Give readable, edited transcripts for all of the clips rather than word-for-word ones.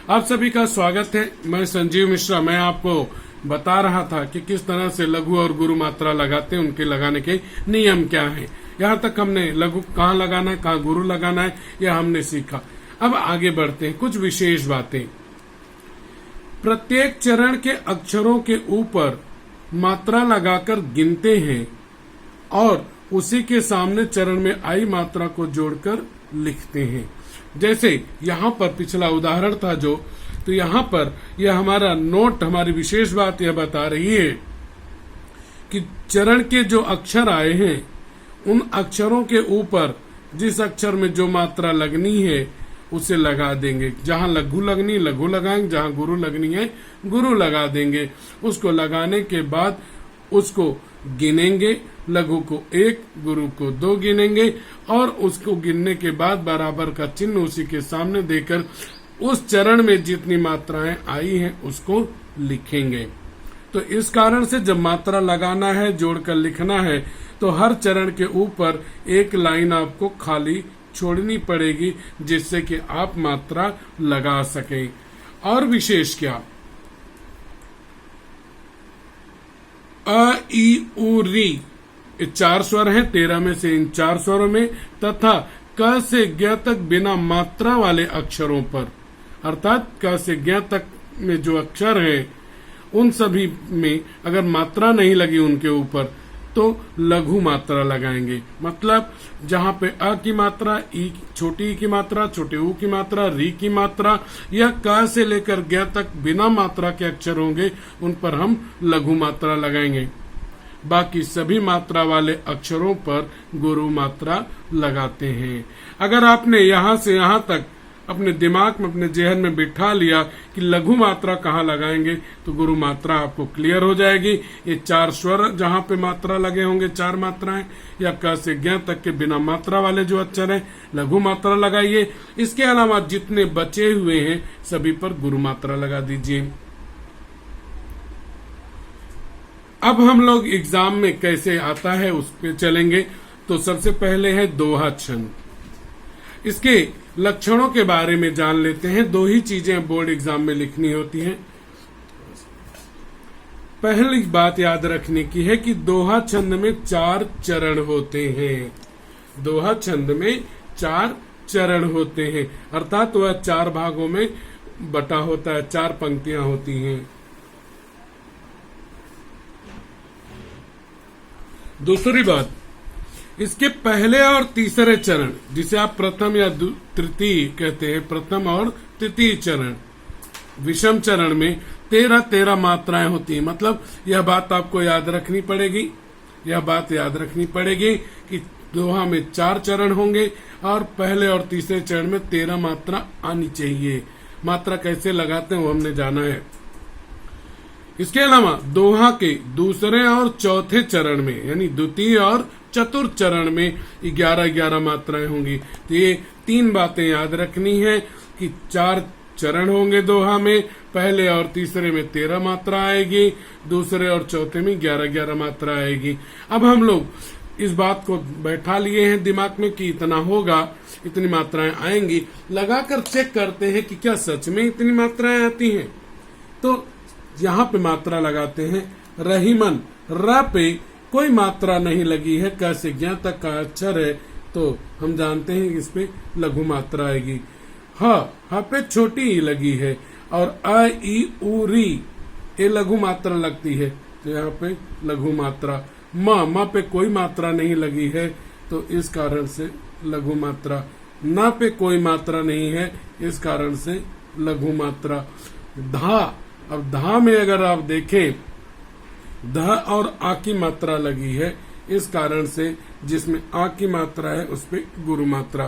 आप सभी का स्वागत है। मैं संजीव मिश्रा। मैं आपको बता रहा था कि किस तरह से लघु और गुरु मात्रा लगाते हैं, उनके लगाने के नियम क्या हैं। यहाँ तक हमने लघु कहाँ लगाना है, कहाँ गुरु लगाना है, यह हमने सीखा। अब आगे बढ़ते हैं। कुछ विशेष बातें। प्रत्येक चरण के अक्षरों के ऊपर मात्रा लगाकर गिनते हैं और उसी के सामने चरण में आई मात्रा को जोड़कर लिखते हैं। जैसे यहाँ पर पिछला उदाहरण था तो यहाँ पर यह हमारा नोट, हमारी विशेष बात यह बता रही है कि चरण के जो अक्षर आए हैं उन अक्षरों के ऊपर जिस अक्षर में जो मात्रा लगनी है उसे लगा देंगे। जहां लघु लगनी लघु लगाएंगे, जहां गुरु लगनी है गुरु लगा देंगे। उसको लगाने के बाद उसको गिनेंगे। लघु को 1, गुरु को 2 गिनेंगे और उसको गिनने के बाद बराबर का चिन्ह उसी के सामने देकर उस चरण में जितनी मात्राएं आई हैं उसको लिखेंगे। तो इस कारण से जब मात्रा लगाना है, जोड़कर लिखना है, तो हर चरण के ऊपर एक लाइन आपको खाली छोड़नी पड़ेगी जिससे कि आप मात्रा लगा सकें। और विशेष क्या, अ, ई, उ, री, ये 4 स्वर हैं। 13 में से इन 4 स्वरों में तथा क से ज्ञ तक बिना मात्रा वाले अक्षरों पर, अर्थात क से ज्ञ तक में जो अक्षर हैं उन सभी में अगर मात्रा नहीं लगी उनके ऊपर तो लघु मात्रा लगाएंगे। मतलब जहां पे अ की मात्रा, ई, छोटी ई की मात्रा, छोटे ऊ की मात्रा, री की मात्रा या क से लेकर ज्ञ तक बिना मात्रा के अक्षर होंगे उन पर हम लघु मात्रा लगाएंगे। बाकी सभी मात्रा वाले अक्षरों पर गुरु मात्रा लगाते हैं। अगर आपने यहाँ से यहाँ तक अपने दिमाग में, अपने जेहन में बिठा लिया कि लघु मात्रा कहाँ लगाएंगे तो गुरु मात्रा आपको क्लियर हो जाएगी। ये 4 स्वर जहाँ पे मात्रा लगे होंगे, 4 मात्राएं, या क से ज्ञ तक के बिना मात्रा वाले जो अक्षर हैं लघु मात्रा लगाइए। इसके अलावा जितने बचे हुए हैं सभी पर गुरु मात्रा लगा दीजिए। अब हम लोग एग्जाम में कैसे आता है उस पे चलेंगे। तो सबसे पहले है दोहा छंद। इसके लक्षणों के बारे में जान लेते हैं। 2 ही चीजें बोर्ड एग्जाम में लिखनी होती हैं। पहली बात याद रखने की है कि दोहा छंद में 4 चरण होते हैं। दोहा छंद में 4 चरण होते हैं, अर्थात वह 4 भागों में बटा होता है, 4 पंक्तियां होती हैं। दूसरी बात, इसके पहले और तीसरे चरण, जिसे आप प्रथम या तृतीय कहते हैं, प्रथम और तृतीय चरण, विषम चरण में 13 मात्राएं होती हैं। मतलब यह बात आपको याद रखनी पड़ेगी, यह बात याद रखनी पड़ेगी कि दोहा में 4 चरण होंगे और पहले और तीसरे चरण में 13 मात्रा आनी चाहिए। मात्रा कैसे लगाते हैं वो हमने जाना है। इसके अलावा दोहा के दूसरे और चौथे चरण में, यानी द्वितीय और चतुर्थ चरण में 11 मात्राएं होंगी। तो ये 3 बातें याद रखनी है कि 4 चरण होंगे दोहा में, पहले और तीसरे में 13 मात्रा आएगी, दूसरे और चौथे में 11 मात्रा आएगी। अब हम लोग इस बात को बैठा लिए हैं दिमाग में कि इतना होगा, इतनी मात्राएं आएंगी। लगाकर चेक करते हैं कि क्या सच में इतनी मात्राएं आती हैं। तो यहाँ पे मात्रा लगाते हैं। रहीमन, र पे कोई मात्रा नहीं लगी है, क से ज्ञ तक का अक्षर है तो हम जानते हैं इस पे लघु मात्रा आएगी। ह पे छोटी ई लगी है और अ, ई, उ, री ये लघु मात्रा लगती है तो यहाँ पे लघु मात्रा। म पे कोई मात्रा नहीं लगी है तो इस कारण से लघु मात्रा। न पे कोई मात्रा नहीं है इस कारण से लघु मात्रा। धा, अब धा में अगर आप देखें, ध और आ की मात्रा लगी है इस कारण से जिसमें आ की मात्रा है उस पे गुरु मात्रा।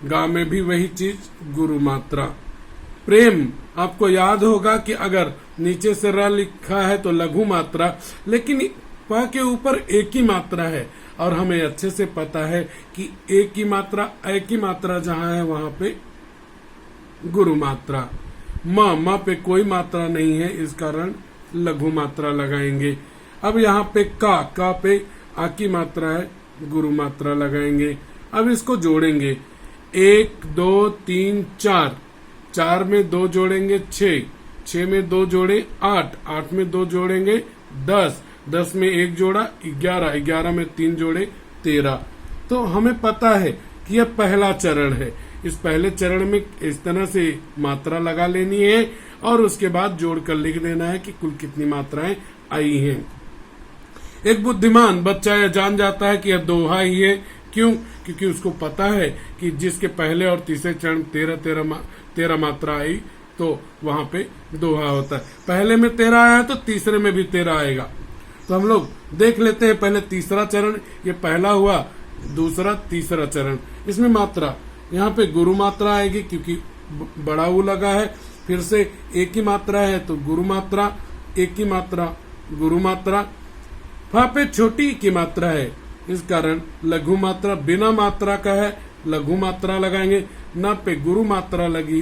गा में भी वही चीज, गुरु मात्रा। प्रेम, आपको याद होगा कि अगर नीचे से र लिखा है तो लघु मात्रा, लेकिन प के ऊपर एक ही मात्रा है और हमें अच्छे से पता है कि एक की मात्रा, ए की मात्रा जहां है वहां पे गुरु मात्रा। म पे कोई मात्रा नहीं है इस कारण लघु मात्रा लगाएंगे। अब यहाँ पे का पे आ की मात्रा है, गुरु मात्रा लगाएंगे। अब इसको जोड़ेंगे, 1 2 3 4 4 में 2 जोड़ेंगे 6, 6 में 2 जोड़े 8, 8 में 2 जोड़ेंगे 10, 10 में 1 जोड़ा 11, 11 में 3 जोड़े 13। तो हमें पता है कि यह पहला चरण है। इस पहले चरण में इस तरह से मात्रा लगा लेनी है और उसके बाद जोड़कर लिख देना है कि कुल कितनी मात्राएं आई हैं। एक बुद्धिमान बच्चा यह जान जाता है कि यह दोहा ही है। क्यों? क्योंकि उसको पता है कि जिसके पहले और तीसरे चरण 13 मात्रा आई तो वहां पे दोहा होता है। पहले में 13 आया तो तीसरे में भी 13 आएगा। तो हम लोग देख लेते हैं पहले तीसरा चरण, ये पहला हुआ, दूसरा तीसरा चरण। इसमें मात्रा यहाँ पे गुरु मात्रा आएगी क्योंकि बड़ा ऊ लगा है। फिर से एक ही मात्रा है तो गुरु मात्रा, एक ही मात्रा गुरु मात्रा। वहां पे छोटी की मात्रा है, इस कारण लघु मात्रा बिना मात्रा का है, लघु मात्रा लगाएंगे। न पे गुरु मात्रा लगी,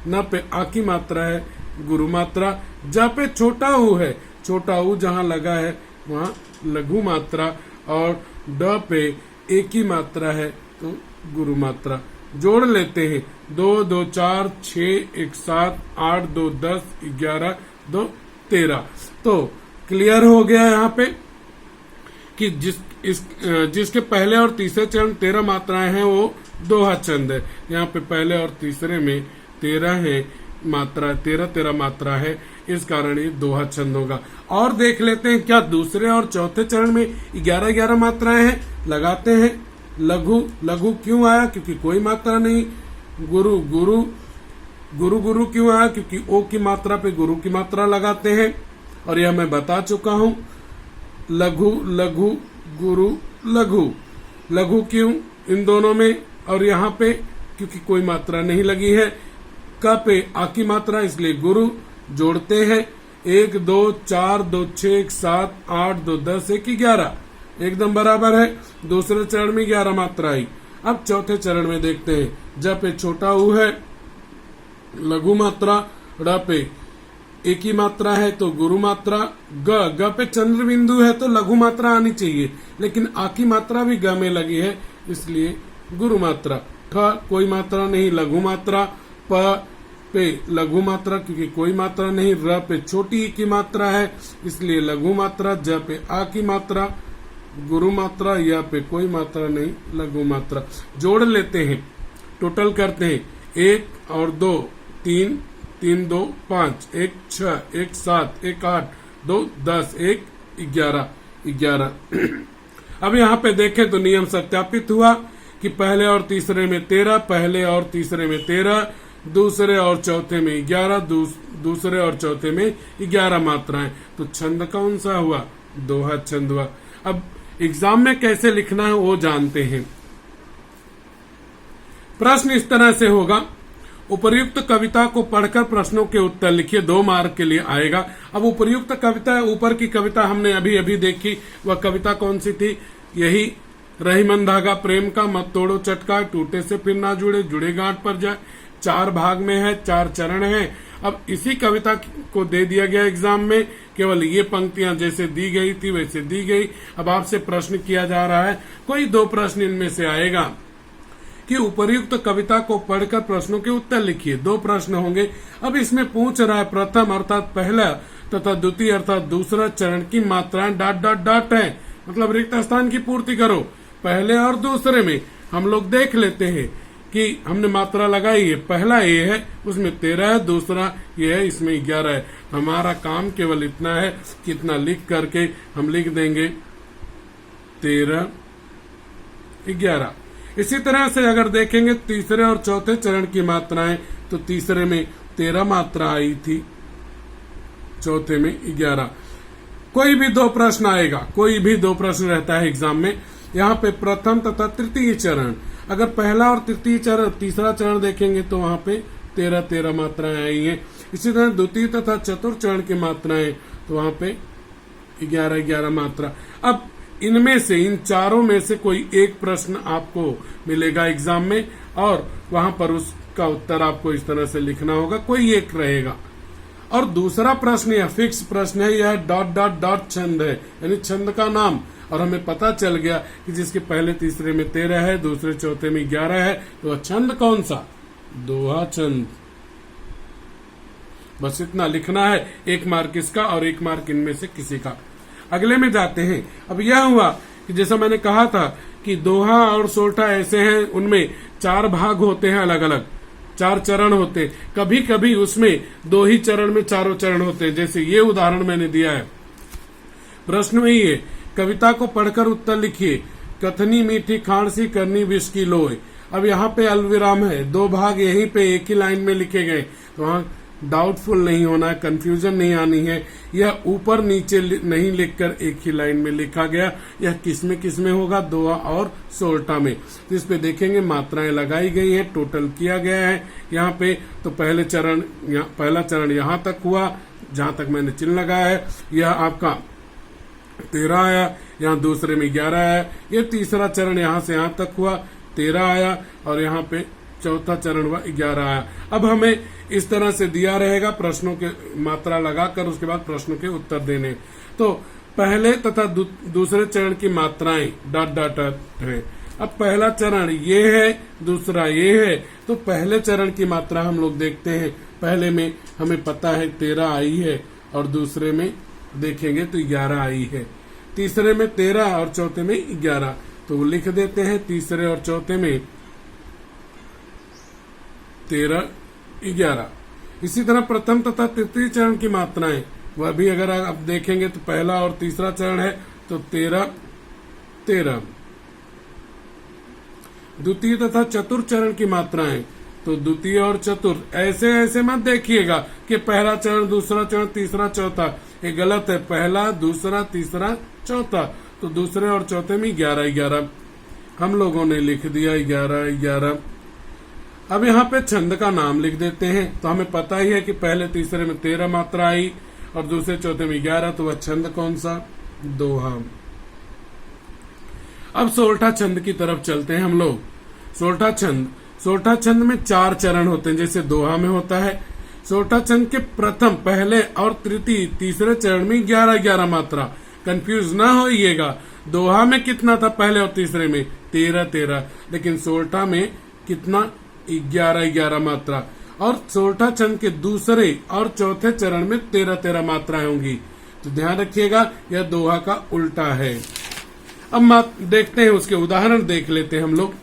न पे आ की मात्रा है, गुरु मात्रा। जहाँ पे छोटा ऊ है, छोटा ऊ जहाँ लगा है वहाँ लघु मात्रा, और ड पे एक ही मात्रा है तो गुरु मात्रा। जोड़ लेते हैं 2 2 4 6 1 7 8 2 10 11 2 13। तो क्लियर हो गया यहाँ पे कि जिसके पहले और तीसरे चरण 13 मात्राएं हैं वो दोहा छंद है। यहाँ पे पहले और तीसरे में 13 है मात्रा, 13 मात्रा है, इस कारण ये दोहा छंद होगा। और देख लेते हैं क्या दूसरे और चौथे चरण में 11 मात्राएं हैं। लगाते हैं लघु, लघु क्यों आया? क्योंकि कोई मात्रा नहीं। गुरु, गुरु, गुरु गुरु क्यों आया? क्योंकि ओ की मात्रा पे गुरु की मात्रा लगाते हैं और यह मैं बता चुका हूं। लघु, लघु, गुरु, लघु, लघु क्यों इन दोनों में? और यहाँ पे क्योंकि कोई मात्रा नहीं लगी है। क पे आ की मात्रा इसलिए गुरु। जोड़ते हैं 1 2 4 2 6 1 7 8 2 10 1 11, एकदम बराबर है। दूसरे चरण में 11 मात्रा आई। अब चौथे चरण में देखते हैं। ज पे छोटा ऊ है, लघु मात्रा। ड़ पे एक ही मात्रा है तो गुरु मात्रा। ग पे चंद्र बिंदु है तो लघु मात्रा आनी चाहिए, लेकिन आ की मात्रा भी ग में लगी है इसलिए गुरु मात्रा। ठ कोई मात्रा नहीं, लघु मात्रा। प पे लघु मात्रा क्योंकि कोई मात्रा नहीं। र पे छोटी की मात्रा है इसलिए लघु मात्रा। ज पे आ की मात्रा गुरु मात्रा। या पे कोई मात्रा नहीं, लघु मात्रा। जोड़ लेते हैं, टोटल करते हैं 1 और 2 3 3 2 5 1 6 1 7 1 8 2 10 1 11। अब यहाँ पे देखें तो नियम सत्यापित हुआ कि पहले और तीसरे में 13, पहले और तीसरे में 13, दूसरे और चौथे में 11, दूसरे और चौथे में 11 मात्राएं। तो छंद कौन सा हुआ? दोहा छंद हुआ। अब एग्जाम में कैसे लिखना है वो जानते हैं। प्रश्न इस तरह से होगा, उपर्युक्त कविता को पढ़कर प्रश्नों के उत्तर लिखिए, 2 मार्क के लिए आएगा। अब उपर्युक्त कविता, ऊपर की कविता हमने अभी अभी देखी, वह कविता कौन सी थी? यही रही मन धागा प्रेम का, मत तोड़ो चटका, टूटे से फिर ना जुड़े, जुड़े गांठ पर जाए। 4 भाग में है, 4 चरण है। अब इसी कविता को दे दिया गया एग्जाम में, केवल ये पंक्तियां जैसे दी गई थी वैसे दी गई। अब आपसे प्रश्न किया जा रहा है, कोई 2 प्रश्न इनमें से आएगा कि उपर्युक्त कविता को पढ़कर प्रश्नों के उत्तर लिखिए। 2 प्रश्न होंगे। अब इसमें पूछ रहा है प्रथम अर्थात पहला तथा द्वितीय अर्थात दूसरा चरण की मात्राएं डॉट डॉट डॉट है, मतलब रिक्त स्थान की पूर्ति करो। पहले और दूसरे में हम लोग देख लेते हैं कि हमने मात्रा लगाई है। पहला ये है, उसमें 13 है, दूसरा ये है, इसमें 11 है। हमारा काम केवल इतना है कि इतना लिख करके हम लिख देंगे 13 11। इसी तरह से अगर देखेंगे तीसरे और चौथे चरण की मात्राएं, तो तीसरे में 13 मात्रा आई थी, चौथे में 11। कोई भी 2 प्रश्न आएगा, कोई भी 2 प्रश्न रहता है एग्जाम में। यहाँ पे प्रथम तथा तृतीय चरण, अगर पहला और तृतीय चरण, तीसरा चरण देखेंगे तो वहां पे 13 मात्राएं आई हैं। इसी तरह द्वितीय तथा चतुर्थ चरण की मात्राएं, तो वहां पे 11 मात्रा। अब इनमें से, इन चारों में से कोई एक प्रश्न आपको मिलेगा एग्जाम में और वहां पर उसका उत्तर आपको इस तरह से लिखना होगा, कोई एक रहेगा। और दूसरा प्रश्न यह फिक्स प्रश्न है, यह डॉट डॉट डॉट छंद है, यानी छंद का नाम। और हमें पता चल गया कि जिसके पहले तीसरे में 13 है, दूसरे चौथे में 11 है, तो छंद कौन सा? दोहा छंद। बस इतना लिखना है, 1 मार्क इसका और 1 मार्क इनमें से किसी का। अगले में जाते हैं। अब यह हुआ कि जैसा मैंने कहा था कि दोहा और सोरठा ऐसे हैं, उनमें 4 भाग होते हैं, अलग अलग 4 चरण होते हैं। कभी कभी उसमें 2 ही चरण में चारों चरण होते हैं, जैसे ये उदाहरण मैंने दिया है। प्रश्न वही है, कविता को पढ़कर उत्तर लिखिए। कथनी मीठी खांसी करनी विष की लोय। अब यहाँ पे अल्पविराम है, 2 भाग यहीं पे एक ही लाइन में लिखे गए, तो वहां डाउटफुल नहीं होना, कंफ्यूजन नहीं आनी है। यह ऊपर नीचे नहीं लिखकर एक ही लाइन में लिखा गया। यह किस में होगा? दोहा और सोरठा में। तो इस पे देखेंगे मात्राएं लगाई गई हैं, टोटल किया गया है यहाँ पे। तो पहला चरण यहाँ तक हुआ, जहां तक मैंने चिन्ह लगाया है। यह आपका 13 आया, यहाँ दूसरे में 11 आया। यह तीसरा चरण यहाँ से यहाँ तक हुआ, 13 आया, और यहाँ पे चौथा चरण हुआ, 11 आया। अब हमें इस तरह से दिया रहेगा, प्रश्नों के मात्रा लगाकर उसके बाद प्रश्नों के उत्तर देने। तो पहले तथा दूसरे चरण की मात्राएं डॉट डॉट है। अब पहला चरण ये है, दूसरा ये है। तो पहले चरण की मात्रा हम लोग देखते हैं। पहले में हमें पता है 13 आई है, और दूसरे में देखेंगे तो 11 आई है। तीसरे में 13 और चौथे में 11, तो लिख देते हैं तीसरे और चौथे में 13, 11। इसी तरह प्रथम तथा तृतीय चरण की मात्राएं, वह भी अगर आप देखेंगे तो पहला और तीसरा चरण है, तो 13, 13। द्वितीय तथा चतुर्थ चरण की मात्राएं, तो द्वितीय और चतुर्थ ऐसे मत देखिएगा कि पहला चरण, दूसरा चरण, तीसरा, चौथा। ये गलत है। पहला, दूसरा, तीसरा, चौथा। तो दूसरे और चौथे में 11, 11 हम लोगों ने लिख दिया, 11, 11। अब यहाँ पे छंद का नाम लिख देते हैं। तो हमें पता ही है कि पहले तीसरे में 13 मात्रा आई और दूसरे चौथे में 11, तो वह छंद कौन सा? दोहा। अब सोरठा छंद की तरफ चलते हैं हम लोग। सोरठा छंद में 4 चरण होते हैं, जैसे दोहा में होता है। सोरठा छंद के प्रथम, पहले और तृतीय, तीसरे चरण में 11, 11 मात्रा। कंफ्यूज ना होइएगा। दोहा में कितना था पहले और तीसरे में? 13, 13। लेकिन सोरठा में कितना? 11, 11 मात्रा। और सोरठा छंद के दूसरे और चौथे चरण में 13, 13 मात्राएं होंगी। तो ध्यान रखिएगा, यह दोहा का उल्टा है। अब देखते हैं, उसके उदाहरण देख लेते हैं हम लोग।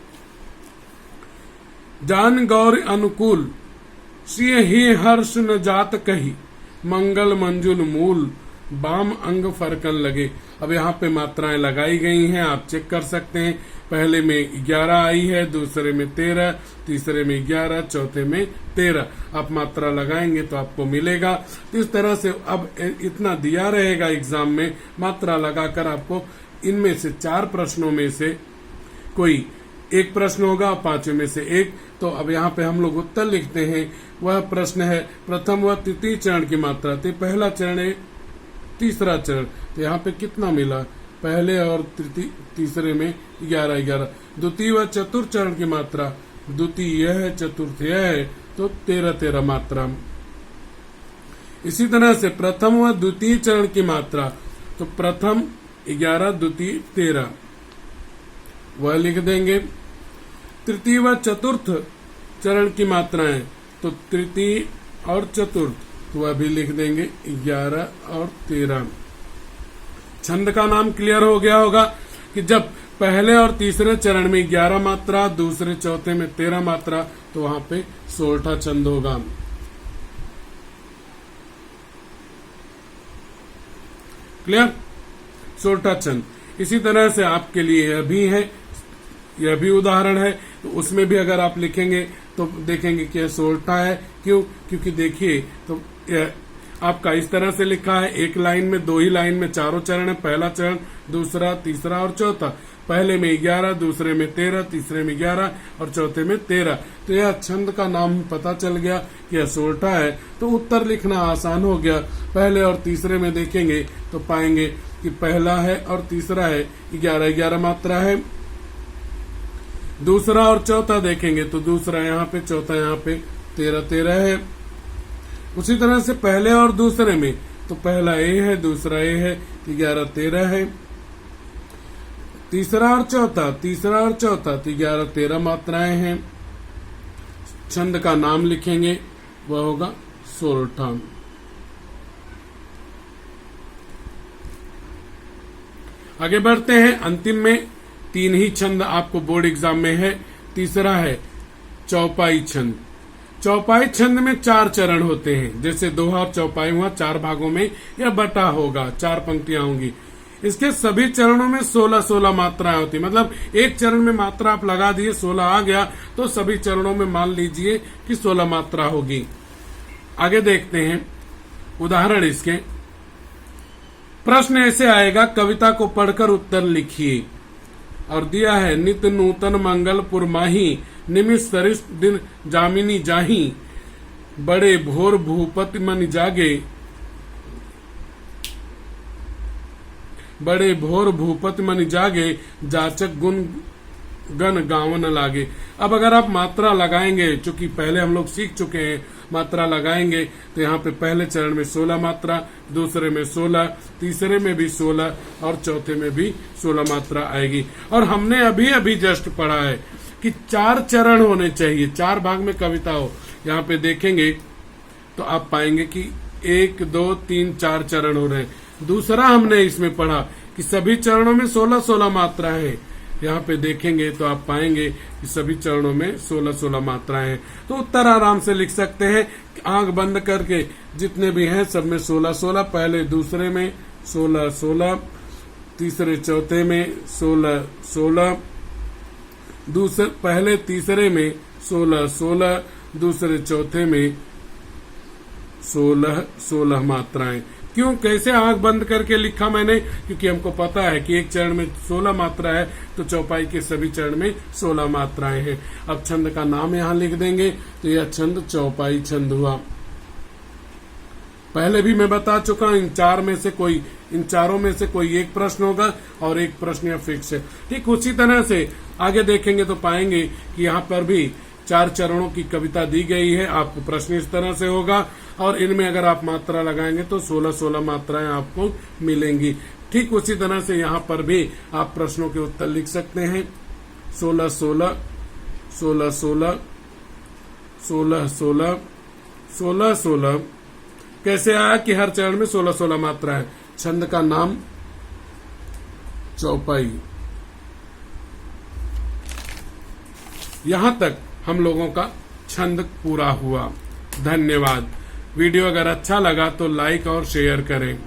जान गौर अनुकूल, सिय ही हर्ष न जात कही, मंगल मंजुल मूल, बाम अंग फरकन लगे। अब यहाँ पे मात्राएं लगाई गई हैं, आप चेक कर सकते हैं। पहले में 11 आई है, दूसरे में 13, तीसरे में 11, चौथे में 13। आप मात्रा लगाएंगे तो आपको मिलेगा। इस तरह से अब इतना दिया रहेगा एग्जाम में, मात्रा लगाकर आपको इनमें से 4 प्रश्नों में से कोई एक प्रश्न होगा, 5 में से एक। तो अब यहाँ पे हम लोग उत्तर लिखते हैं। वह प्रश्न है, प्रथम व तृतीय चरण की मात्रा। तो पहला चरण है, तीसरा चरण। तो यहाँ पे कितना मिला? पहले और तीसरे में 11, 11। द्वितीय व चतुर्थ चरण की मात्रा, द्वितीय यह है, चतुर्थ यह है, तो 13, 13 मात्रा। इसी तरह से प्रथम व द्वितीय चरण की मात्रा, तो प्रथम 11, द्वितीय 13, वह लिख देंगे। तृतीय व चतुर्थ चरण की मात्राएं, तो तृतीय और चतुर्थ, तो वह भी लिख देंगे 11 और 13। छंद का नाम क्लियर हो गया होगा कि जब पहले और तीसरे चरण में 11 मात्रा, दूसरे चौथे में 13 मात्रा, तो वहां पे सोरठा छंद होगा। क्लियर? सोरठा छंद। इसी तरह से आपके लिए यह भी उदाहरण है। तो उसमें भी अगर आप लिखेंगे तो देखेंगे कि यह सोरठा है। क्यों? क्योंकि देखिए, तो आपका इस तरह से लिखा है, एक लाइन में, 2 ही लाइन में चारों चरण है। पहला चरण, दूसरा, तीसरा और चौथा। पहले में 11, दूसरे में 13, तीसरे में 11 और चौथे में 13। तो यह छंद का नाम पता चल गया कि यह सोरठा है। तो उत्तर लिखना आसान हो गया। पहले और तीसरे में देखेंगे तो पाएंगे कि पहला है और तीसरा है 11, 11 मात्रा है। दूसरा और चौथा देखेंगे तो दूसरा यहाँ पे, चौथा यहाँ पे 13, 13 है। उसी तरह से पहले और दूसरे में, तो पहला ए है, दूसरा ए है, 11, 13 है। तीसरा और चौथा, तो 11, 13 मात्राएं हैं। छंद का नाम लिखेंगे, वह होगा सोरठा। आगे बढ़ते हैं। अंतिम में 3 ही छंद आपको बोर्ड एग्जाम में है। तीसरा है चौपाई छंद। चौपाई छंद में 4 चरण होते हैं, जैसे दोहा और चौपाई हुआ, 4 भागों में या बटा होगा, 4 पंक्तियां होंगी। इसके सभी चरणों में 16-16 मात्राएं होती, मतलब एक चरण में मात्रा आप लगा दिए 16 आ गया, तो सभी चरणों में मान लीजिए कि 16 मात्रा होगी। आगे देखते हैं उदाहरण इसके। प्रश्न ऐसे आएगा, कविता को पढ़कर उत्तर लिखिए, और दिया है नित्य नूतन मंगलपुर माही, निमिष सरिष्ठ दिन जामिनी जाही, बड़े भोर भूपति मन जागे, बड़े भोर भूपति मन जागे, जाचक गुण गण गावन लागे। अब अगर आप मात्रा लगाएंगे, चूंकि पहले हम लोग सीख चुके हैं, मात्रा लगाएंगे तो यहाँ पे पहले चरण में 16 मात्रा, दूसरे में 16, तीसरे में भी 16 और चौथे में भी 16 मात्रा आएगी। और हमने अभी अभी जस्ट पढ़ा है कि 4 चरण होने चाहिए, 4 भाग में कविता हो। यहाँ पे देखेंगे तो आप पाएंगे कि 1, 2, 3, 4 चरण हो रहे हैं। दूसरा हमने इसमें पढ़ा कि सभी चरणों में 16-16 मात्रा है। यहाँ पे देखेंगे तो आप पाएंगे कि सभी चरणों में 16-16 मात्राएं हैं। तो उत्तर आराम से लिख सकते हैं, आंख बंद करके, जितने भी हैं सब में 16-16, पहले दूसरे में 16-16, तीसरे चौथे में 16-16, दूसरे पहले तीसरे में 16-16, दूसरे चौथे में 16-16 मात्राएं। क्यों, कैसे आंख बंद करके लिखा मैंने? क्योंकि हमको पता है कि एक चरण में 16 मात्रा है, तो चौपाई के सभी चरण में 16 मात्राएं हैं। अब छंद का नाम यहाँ लिख देंगे, तो यह छंद चौपाई छंद हुआ। पहले भी मैं बता चुका हूं, इन चारों में से कोई एक प्रश्न होगा और एक प्रश्न या फिक्स है। ठीक उसी तरह से आगे देखेंगे तो पाएंगे कि यहाँ पर भी 4 चरणों की कविता दी गई है। आपको प्रश्न इस तरह से होगा, और इनमें अगर आप मात्रा लगाएंगे तो 16-16 मात्राएं आपको मिलेंगी। ठीक उसी तरह से यहाँ पर भी आप प्रश्नों के उत्तर लिख सकते हैं। 16-16, 16-16, 16-16, 16-16। कैसे आया कि हर चरण में 16-16 मात्रा है। छंद का नाम चौपाई। यहां तक हम लोगों का छंद पूरा हुआ। धन्यवाद। वीडियो अगर अच्छा लगा तो लाइक और शेयर करें।